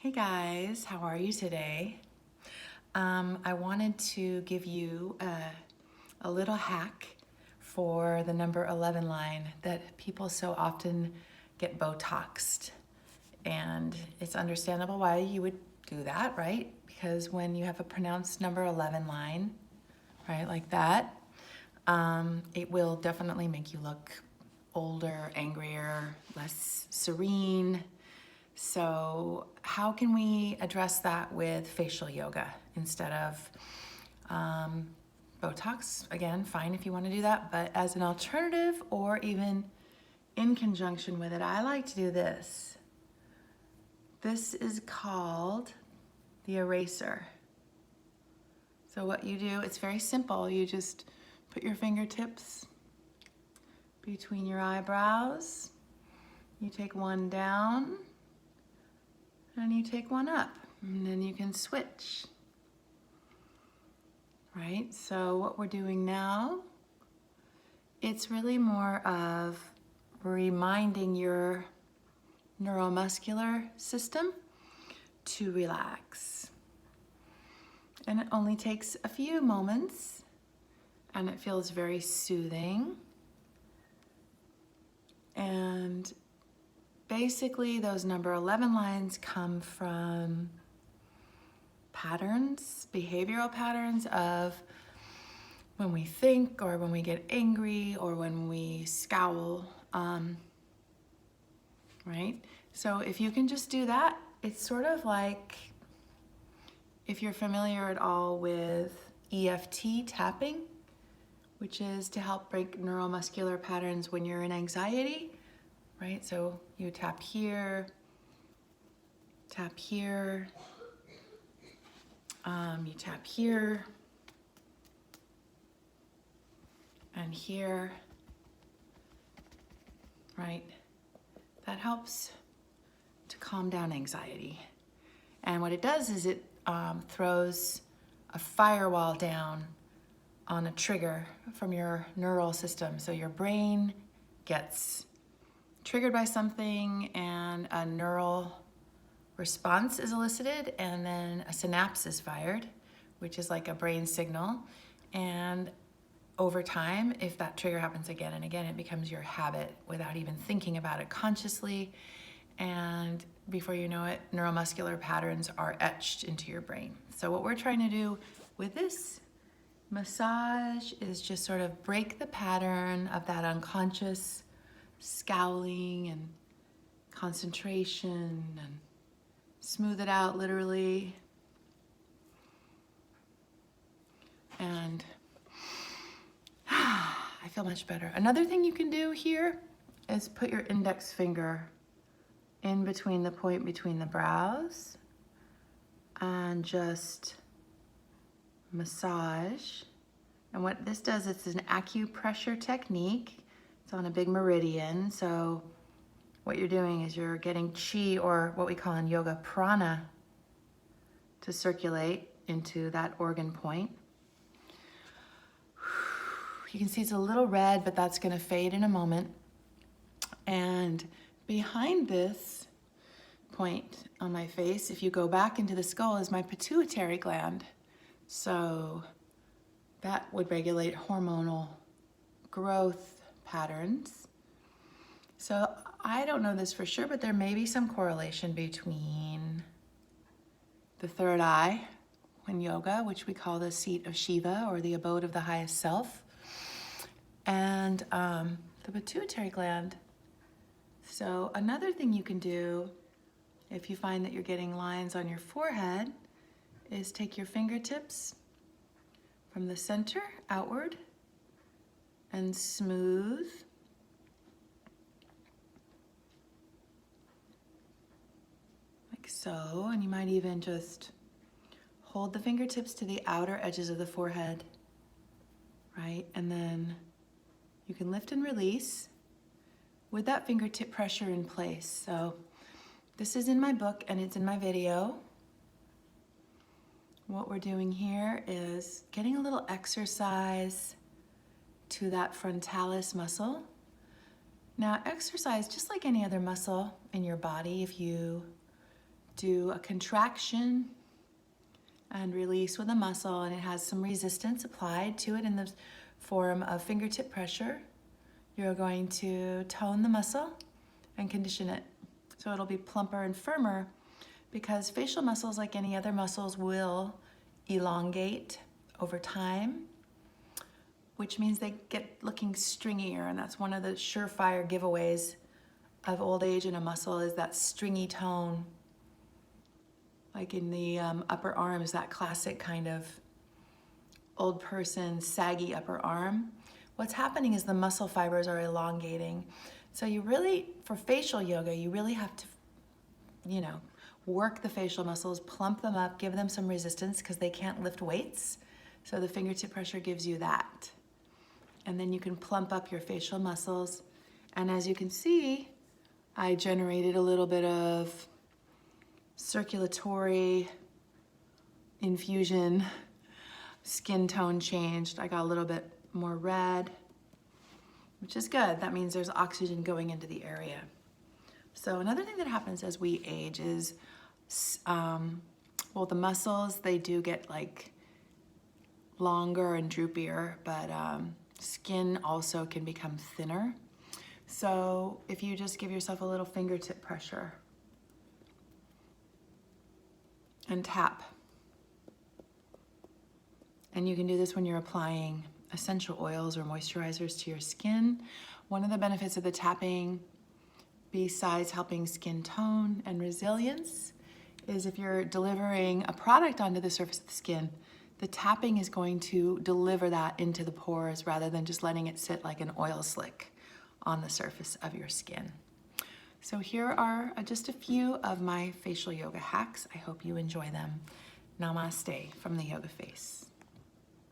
Hey guys, how are you today? I wanted to give you a little hack for the number 11 line that people so often get Botoxed. And it's understandable why you would do that, right? Because when you have a pronounced number 11 line, right, like that, it will definitely make you look older, angrier, less serene. So how can we address that with facial yoga instead of Botox? Again, fine if you want to do that, but as an alternative or even in conjunction with it, I like to do this. This is called the eraser. So what you do, it's very simple. You just put your fingertips between your eyebrows. You take one down, and you take one up, and then you can switch. Right, so what we're doing now, it's really more of reminding your neuromuscular system to relax. And it only takes a few moments, and it feels very soothing. And basically, those number 11 lines come from patterns, behavioral patterns of when we think or when we get angry or when we scowl, right? So if you can just do that, it's sort of like if you're familiar at all with EFT tapping, which is to help break neuromuscular patterns when you're in anxiety. Right, so you tap here, you tap here, and here, right? That helps to calm down anxiety. And what it does is it throws a firewall down on a trigger from your neural system. So your brain gets triggered by something and a neural response is elicited, and then a synapse is fired, which is like a brain signal. And over time, if that trigger happens again and again, it becomes your habit without even thinking about it consciously. And before you know it, neuromuscular patterns are etched into your brain. So what we're trying to do with this massage is just sort of break the pattern of that unconscious scowling and concentration and smooth it out literally. And I feel much better. Another thing you can do here is put your index finger in between the point between the brows and just massage. And what this does, it's an acupressure technique. It's on a big meridian, so what you're doing is you're getting chi, or what we call in yoga prana, to circulate into that organ point. You can see it's a little red, but that's gonna fade in a moment. And behind this point on my face, if you go back into the skull, is my pituitary gland. So that would regulate hormonal growth patterns. So I don't know this for sure, but there may be some correlation between the third eye in yoga, which we call the seat of Shiva or the abode of the highest self, and the pituitary gland. So another thing you can do if you find that you're getting lines on your forehead is take your fingertips from the center outward and smooth. Like so, and you might even just hold the fingertips to the outer edges of the forehead, right? And then you can lift and release with that fingertip pressure in place. So this is in my book and it's in my video. What we're doing here is getting a little exercise to that frontalis muscle. Now exercise, just like any other muscle in your body, if you do a contraction and release with a muscle, and it has some resistance applied to it in the form of fingertip pressure. You're going to tone the muscle and condition it so it'll be plumper and firmer, because facial muscles, like any other muscles, will elongate over time, which means they get looking stringier, and that's one of the surefire giveaways of old age in a muscle, is that stringy tone. Like in the upper arms, that classic kind of old person saggy upper arm. What's happening is the muscle fibers are elongating. So you really, for facial yoga, you really have to, work the facial muscles, plump them up, give them some resistance because they can't lift weights. So the fingertip pressure gives you that. And then you can plump up your facial muscles. And as you can see, I generated a little bit of circulatory infusion, skin tone changed. I got a little bit more red, which is good. That means there's oxygen going into the area. So another thing that happens as we age is, the muscles, they do get like longer and droopier, but skin also can become thinner. So if you just give yourself a little fingertip pressure and tap, and you can do this when you're applying essential oils or moisturizers to your skin. One of the benefits of the tapping, besides helping skin tone and resilience, is if you're delivering a product onto the surface of the skin, the tapping is going to deliver that into the pores rather than just letting it sit like an oil slick on the surface of your skin. So here are just a few of my facial yoga hacks. I hope you enjoy them. Namaste from the Yoga Face.